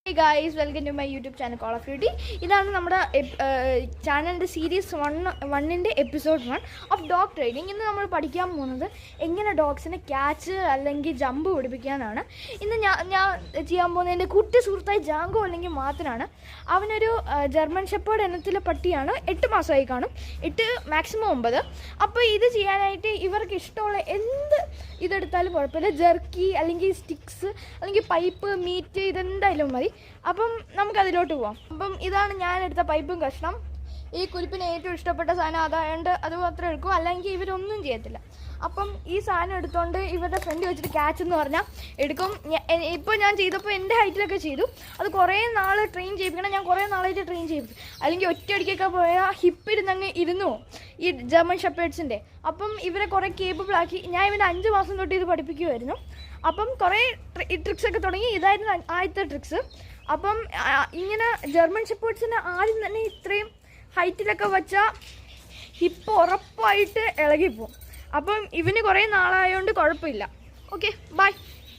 Hey guys, welcome to my YouTube channel Call of Duty. ഇതാണ് നമ്മുടെ ചാനലിൻ്റെ series 1 episode 1 of dog training. ഇന്ന് നമ്മൾ പഠിക്കാൻ പോകുന്നത് എങ്ങനെ ഡോഗ്സിനെ ക്യാച്ച് അല്ലെങ്കിൽ ജമ്പ് പഠിപ്പിക്കാനാണ്. ഇന്ന് ഞാൻ ചെയ്യാൻ പോകുന്നത് എൻ്റെ കുട്ടി സുഹൃത്തായി ജാങ്കോ അല്ലെങ്കിൽ മാത്രമാണ്. അവനൊരു ജർമ്മൻ ഷെപ്പേർഡ് ഇനത്തിലെ പട്ടിയാണ്. 8 മാസമായി കാണും, 8 മാക്സിമം 9. അപ്പോൾ ഇത് ചെയ്യാനായിട്ട് ഇവർക്ക് ഇഷ്ടമുള്ള എന്ത് ഇതെടുത്താലും കുഴപ്പമില്ല. ജെർക്കി അല്ലെങ്കിൽ സ്റ്റിക്സ് അല്ലെങ്കിൽ പൈപ്പ് മീറ്റ് ഇതെന്തായാലും മതി. അപ്പം നമുക്കതിലോട്ട് പോവാം. അപ്പം ഇതാണ് ഞാൻ എടുത്ത പൈപ്പും കഷ്ണം. ഈ കുരിപ്പിന് ഏറ്റവും ഇഷ്ടപ്പെട്ട സാധനം അതായതുകൊണ്ട് അത് മാത്രം എടുക്കും, അല്ലെങ്കിൽ ഇവരൊന്നും ചെയ്യത്തില്ല. അപ്പം ഈ സാധനം എടുത്തുകൊണ്ട് ഇവരുടെ ഫ്രണ്ട് വെച്ചിട്ട് ക്യാച്ച് എന്ന് പറഞ്ഞാൽ എടുക്കും. ഇപ്പോൾ ഞാൻ ചെയ്തപ്പോൾ എൻ്റെ ഹൈറ്റിലൊക്കെ ചെയ്തു. അത് കുറേ നാൾ ട്രെയിൻ ചെയ്യിപ്പിക്കണം. ഞാൻ കുറേ നാളായിട്ട് ട്രെയിൻ ചെയ്യിപ്പിച്ചു, അല്ലെങ്കിൽ ഒറ്റയടിക്കൊക്കെ പോയാൽ ഹിപ്പിരുന്നങ്ങ് ഇരുന്നു ഈ ജർമ്മൻ ഷെപ്പേർഡ്സിൻ്റെ. അപ്പം ഇവരെ കുറേ കേപ്പബിൾ ആക്കി. ഞാൻ ഇവനെ 5 മാസം തൊട്ട് ഇത് പഠിപ്പിക്കുമായിരുന്നു. അപ്പം കുറേ ട്രിക്സൊക്കെ തുടങ്ങി. ഇതായിരുന്നു ആദ്യത്തെ ട്രിക്സ്. അപ്പം ഇങ്ങനെ ജർമ്മൻ ഷെപ്പേർഡ്സിനെ ആദ്യം തന്നെ ഇത്രയും ഹൈറ്റിലൊക്കെ വെച്ചാൽ ഹിപ്പ് ഉറപ്പായിട്ട് ഇളകിപ്പോവും. അപ്പം ഇവന് കുറേ നാളായതുകൊണ്ട് കുഴപ്പമില്ല. Okay, by.